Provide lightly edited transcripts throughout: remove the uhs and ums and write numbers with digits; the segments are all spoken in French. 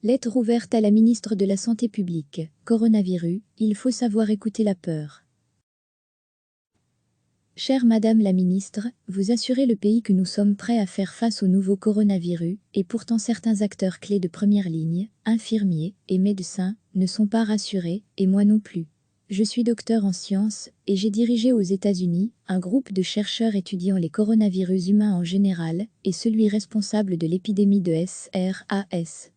Lettre ouverte à la ministre de la Santé publique. Coronavirus, il faut savoir écouter la peur. Chère Madame la ministre, vous assurez le pays que nous sommes prêts à faire face au nouveau coronavirus, et pourtant certains acteurs clés de première ligne, infirmiers et médecins, ne sont pas rassurés, et moi non plus. Je suis docteur en sciences, et j'ai dirigé aux États-Unis un groupe de chercheurs étudiant les coronavirus humains en général, et celui responsable de l'épidémie de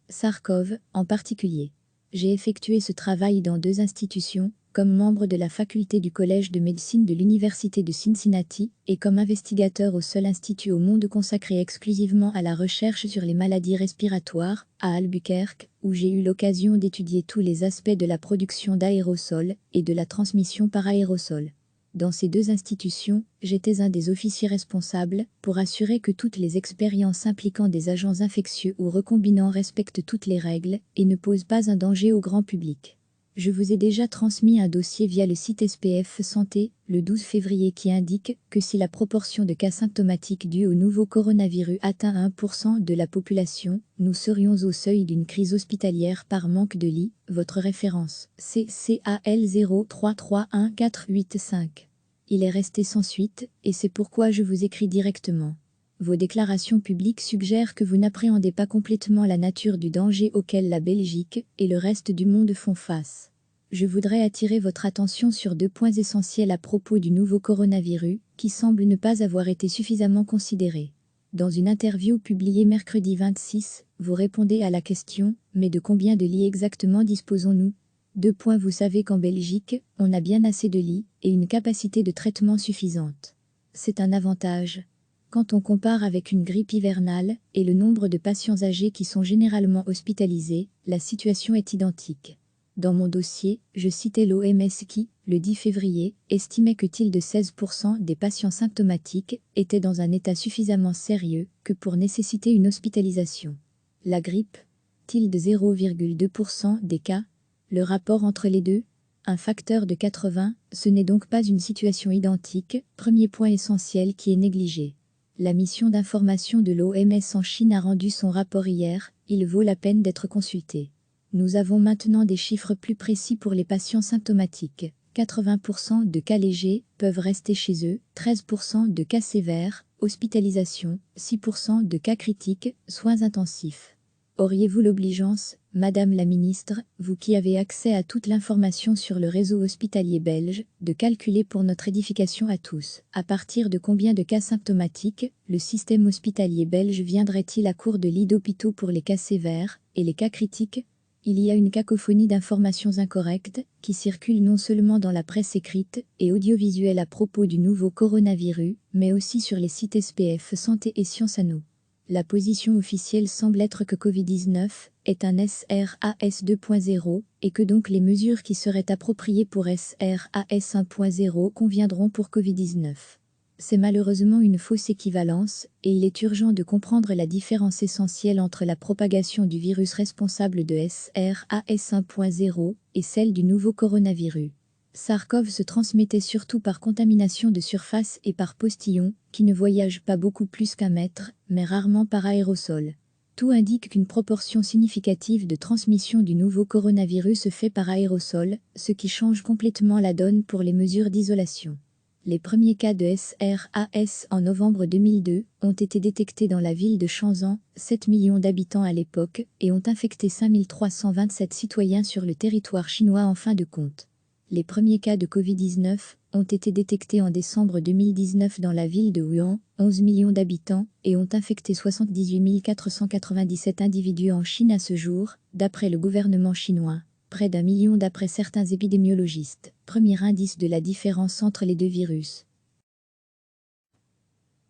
SARS-CoV en particulier. J'ai effectué ce travail dans 2 institutions, comme membre de la faculté du Collège de médecine de l'Université de Cincinnati et comme investigateur au seul institut au monde consacré exclusivement à la recherche sur les maladies respiratoires, à Albuquerque, où j'ai eu l'occasion d'étudier tous les aspects de la production d'aérosols et de la transmission par aérosol. Dans ces 2 institutions, j'étais un des officiers responsables pour assurer que toutes les expériences impliquant des agents infectieux ou recombinants respectent toutes les règles et ne posent pas un danger au grand public. Je vous ai déjà transmis un dossier via le site SPF Santé, le 12 février qui indique que si la proportion de cas symptomatiques dus au nouveau coronavirus atteint 1% de la population, nous serions au seuil d'une crise hospitalière par manque de lits. Votre référence, CCAL 0331485. Il est resté sans suite, et c'est pourquoi je vous écris directement. Vos déclarations publiques suggèrent que vous n'appréhendez pas complètement la nature du danger auquel la Belgique et le reste du monde font face. Je voudrais attirer votre attention sur 2 points essentiels à propos du nouveau coronavirus, qui semblent ne pas avoir été suffisamment considérés. Dans une interview publiée mercredi 26, vous répondez à la question « Mais de combien de lits exactement disposons-nous » Vous savez qu'en Belgique, on a bien assez de lits et une capacité de traitement suffisante. C'est un avantage. Quand on compare avec une grippe hivernale et le nombre de patients âgés qui sont généralement hospitalisés, la situation est identique. Dans mon dossier, je citais l'OMS qui, le 10 février, estimait que 16% des patients symptomatiques étaient dans un état suffisamment sérieux que pour nécessiter une hospitalisation. La grippe, 0,2% des cas. Le rapport entre les deux, un facteur de 80, ce n'est donc pas une situation identique, premier point essentiel qui est négligé. La mission d'information de l'OMS en Chine a rendu son rapport hier, il vaut la peine d'être consulté. Nous avons maintenant des chiffres plus précis pour les patients symptomatiques. 80% de cas légers peuvent rester chez eux, 13% de cas sévères, hospitalisation, 6% de cas critiques, soins intensifs. Auriez-vous l'obligeance, Madame la Ministre, vous qui avez accès à toute l'information sur le réseau hospitalier belge, de calculer pour notre édification à tous, à partir de combien de cas symptomatiques, le système hospitalier belge viendrait-il à court de lits d'hôpitaux pour les cas sévères et les cas critiques? Il y a une cacophonie d'informations incorrectes qui circulent non seulement dans la presse écrite et audiovisuelle à propos du nouveau coronavirus, mais aussi sur les sites SPF Santé et Sciences Anno. La position officielle semble être que Covid-19 est un SRAS 2.0 et que donc les mesures qui seraient appropriées pour SRAS 1.0 conviendront pour Covid-19. C'est malheureusement une fausse équivalence et il est urgent de comprendre la différence essentielle entre la propagation du virus responsable de SRAS 1.0 et celle du nouveau coronavirus. SARS-CoV se transmettait surtout par contamination de surface et par postillon, qui ne voyagent pas beaucoup plus qu'1 mètre, mais rarement par aérosol. Tout indique qu'une proportion significative de transmission du nouveau coronavirus se fait par aérosol, ce qui change complètement la donne pour les mesures d'isolation. Les premiers cas de SRAS en novembre 2002 ont été détectés dans la ville de Shenzhen, 7 millions d'habitants à l'époque, et ont infecté 5327 citoyens sur le territoire chinois en fin de compte. Les premiers cas de Covid-19 ont été détectés en décembre 2019 dans la ville de Wuhan, 11 millions d'habitants, et ont infecté 78 497 individus en Chine à ce jour, d'après le gouvernement chinois. Près d'1 million d'après certains épidémiologistes, premier indice de la différence entre les 2 virus.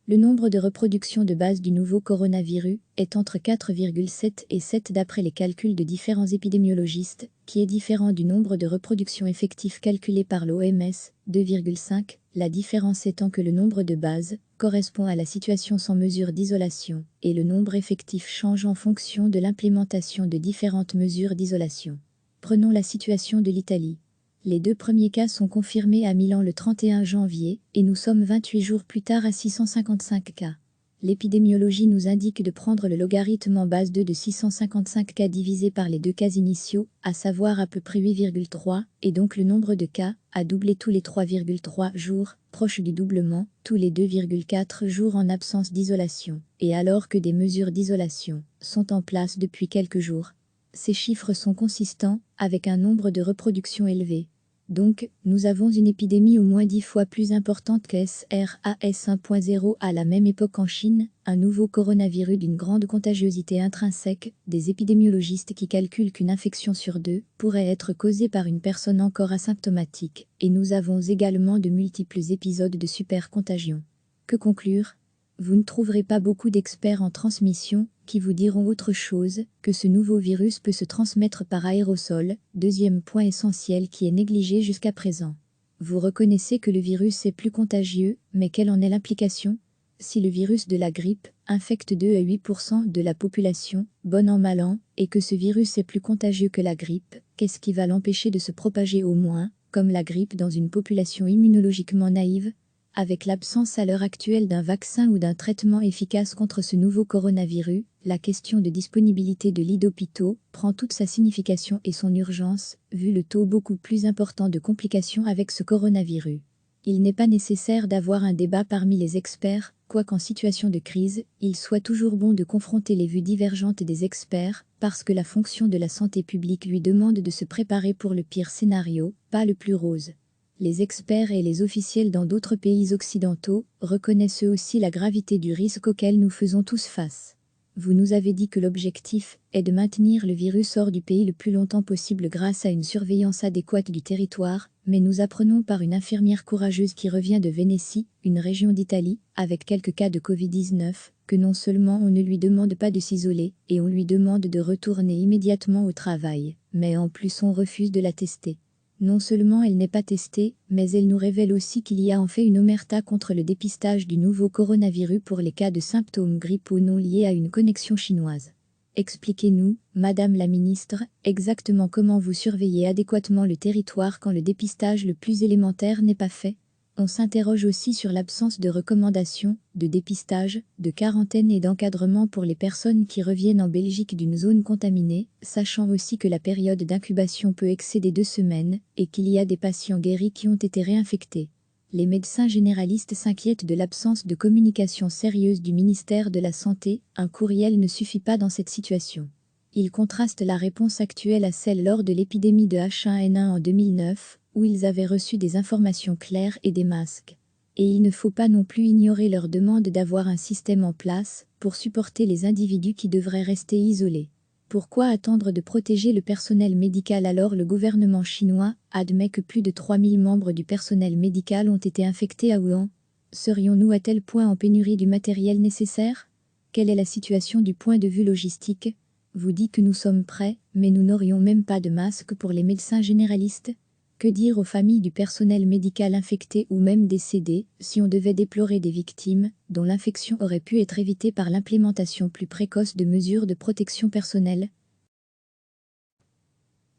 Le nombre de reproductions de base du nouveau coronavirus est entre 4,7 et 7 d'après les calculs de différents épidémiologistes, qui est différent du nombre de reproductions effectives calculé par l'OMS, 2,5, la différence étant que le nombre de base correspond à la situation sans mesure d'isolation, et le nombre effectif change en fonction de l'implémentation de différentes mesures d'isolation. Prenons la situation de l'Italie. Les 2 premiers cas sont confirmés à Milan le 31 janvier et nous sommes 28 jours plus tard à 655 cas. L'épidémiologie nous indique de prendre le logarithme en base 2 de 655 cas divisé par les deux cas initiaux, à savoir à peu près 8,3, et donc le nombre de cas, à doubler tous les 3,3 jours, proche du doublement, tous les 2,4 jours en absence d'isolation, et alors que des mesures d'isolation sont en place depuis quelques jours. Ces chiffres sont consistants, avec un nombre de reproductions élevé. Donc, nous avons une épidémie au moins 10 fois plus importante que SRAS 1.0 à la même époque en Chine, un nouveau coronavirus d'une grande contagiosité intrinsèque, des épidémiologistes qui calculent qu'une infection sur 2 pourrait être causée par une personne encore asymptomatique, et nous avons également de multiples épisodes de supercontagion. Que conclure ? Vous ne trouverez pas beaucoup d'experts en transmission qui vous diront autre chose que ce nouveau virus peut se transmettre par aérosol, deuxième point essentiel qui est négligé jusqu'à présent. Vous reconnaissez que le virus est plus contagieux, mais quelle en est l'implication ? Si le virus de la grippe infecte 2 à 8% de la population, bon an mal an, et que ce virus est plus contagieux que la grippe, qu'est-ce qui va l'empêcher de se propager au moins, comme la grippe dans une population immunologiquement naïve ? Avec l'absence à l'heure actuelle d'un vaccin ou d'un traitement efficace contre ce nouveau coronavirus, la question de disponibilité de lits d'hôpitaux prend toute sa signification et son urgence, vu le taux beaucoup plus important de complications avec ce coronavirus. Il n'est pas nécessaire d'avoir un débat parmi les experts, quoiqu'en situation de crise, il soit toujours bon de confronter les vues divergentes des experts, parce que la fonction de la santé publique lui demande de se préparer pour le pire scénario, pas le plus rose. Les experts et les officiels dans d'autres pays occidentaux reconnaissent eux aussi la gravité du risque auquel nous faisons tous face. Vous nous avez dit que l'objectif est de maintenir le virus hors du pays le plus longtemps possible grâce à une surveillance adéquate du territoire, mais nous apprenons par une infirmière courageuse qui revient de Vénétie, une région d'Italie, avec quelques cas de Covid-19, que non seulement on ne lui demande pas de s'isoler, et on lui demande de retourner immédiatement au travail, mais en plus on refuse de la tester. Non seulement elle n'est pas testée, mais elle nous révèle aussi qu'il y a en fait une omerta contre le dépistage du nouveau coronavirus pour les cas de symptômes grippaux non liés à une connexion chinoise. Expliquez-nous, Madame la Ministre, exactement comment vous surveillez adéquatement le territoire quand le dépistage le plus élémentaire n'est pas fait. On s'interroge aussi sur l'absence de recommandations, de dépistage, de quarantaine et d'encadrement pour les personnes qui reviennent en Belgique d'une zone contaminée, sachant aussi que la période d'incubation peut excéder 2 semaines et qu'il y a des patients guéris qui ont été réinfectés. Les médecins généralistes s'inquiètent de l'absence de communication sérieuse du ministère de la Santé, un courriel ne suffit pas dans cette situation. Il contraste la réponse actuelle à celle lors de l'épidémie de H1N1 en 2009, où ils avaient reçu des informations claires et des masques. Et il ne faut pas non plus ignorer leur demande d'avoir un système en place pour supporter les individus qui devraient rester isolés. Pourquoi attendre de protéger le personnel médical alors le gouvernement chinois admet que plus de 3000 membres du personnel médical ont été infectés à Wuhan? Serions-nous à tel point en pénurie du matériel nécessaire? Quelle est la situation du point de vue logistique? Vous dites que nous sommes prêts, mais nous n'aurions même pas de masques pour les médecins généralistes? Que dire aux familles du personnel médical infecté ou même décédé, si on devait déplorer des victimes, dont l'infection aurait pu être évitée par l'implémentation plus précoce de mesures de protection personnelle?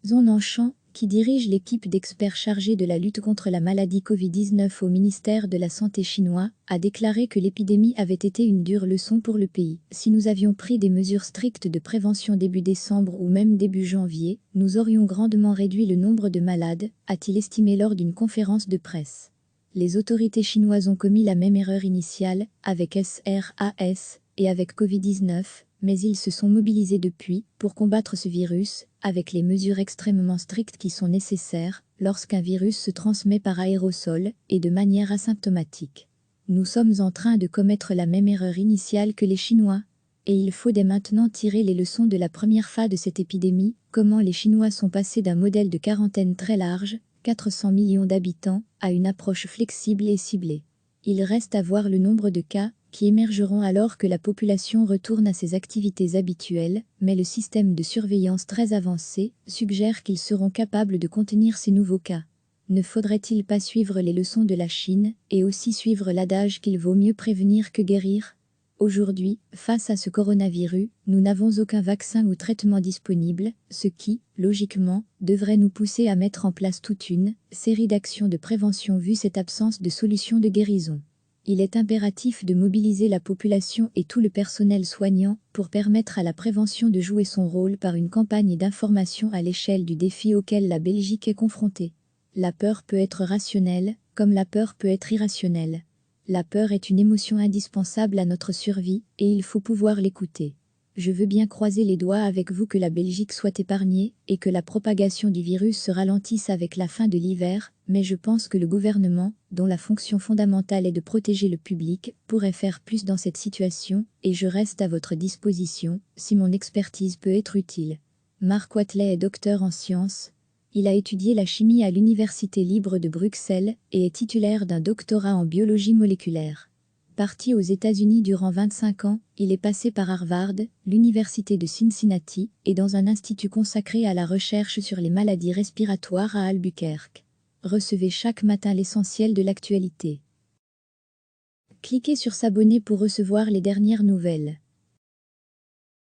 Zhong Nanshan, qui dirige l'équipe d'experts chargés de la lutte contre la maladie Covid-19 au ministère de la Santé chinois, a déclaré que l'épidémie avait été une dure leçon pour le pays. Si nous avions pris des mesures strictes de prévention début décembre ou même début janvier, nous aurions grandement réduit le nombre de malades, a-t-il estimé lors d'une conférence de presse. Les autorités chinoises ont commis la même erreur initiale, avec SRAS, et avec Covid-19, mais ils se sont mobilisés depuis pour combattre ce virus, avec les mesures extrêmement strictes qui sont nécessaires lorsqu'un virus se transmet par aérosol et de manière asymptomatique. Nous sommes en train de commettre la même erreur initiale que les Chinois. Et il faut dès maintenant tirer les leçons de la première phase de cette épidémie, comment les Chinois sont passés d'un modèle de quarantaine très large, 400 millions d'habitants, à une approche flexible et ciblée. Il reste à voir le nombre de cas qui émergeront alors que la population retourne à ses activités habituelles, mais le système de surveillance très avancé suggère qu'ils seront capables de contenir ces nouveaux cas. Ne faudrait-il pas suivre les leçons de la Chine et aussi suivre l'adage qu'il vaut mieux prévenir que guérir? Aujourd'hui, face à ce coronavirus, nous n'avons aucun vaccin ou traitement disponible, ce qui, logiquement, devrait nous pousser à mettre en place toute une série d'actions de prévention vu cette absence de solution de guérison. Il est impératif de mobiliser la population et tout le personnel soignant pour permettre à la prévention de jouer son rôle par une campagne d'information à l'échelle du défi auquel la Belgique est confrontée. La peur peut être rationnelle, comme la peur peut être irrationnelle. La peur est une émotion indispensable à notre survie, et il faut pouvoir l'écouter. Je veux bien croiser les doigts avec vous que la Belgique soit épargnée, et que la propagation du virus se ralentisse avec la fin de l'hiver, mais je pense que le gouvernement, dont la fonction fondamentale est de protéger le public, pourrait faire plus dans cette situation, et je reste à votre disposition, si mon expertise peut être utile. Mark Watley est docteur en sciences. Il a étudié la chimie à l'Université libre de Bruxelles, et est titulaire d'un doctorat en biologie moléculaire. Parti aux États-Unis durant 25 ans, il est passé par Harvard, l'Université de Cincinnati, et dans un institut consacré à la recherche sur les maladies respiratoires à Albuquerque. Recevez chaque matin l'essentiel de l'actualité. Cliquez sur s'abonner pour recevoir les dernières nouvelles.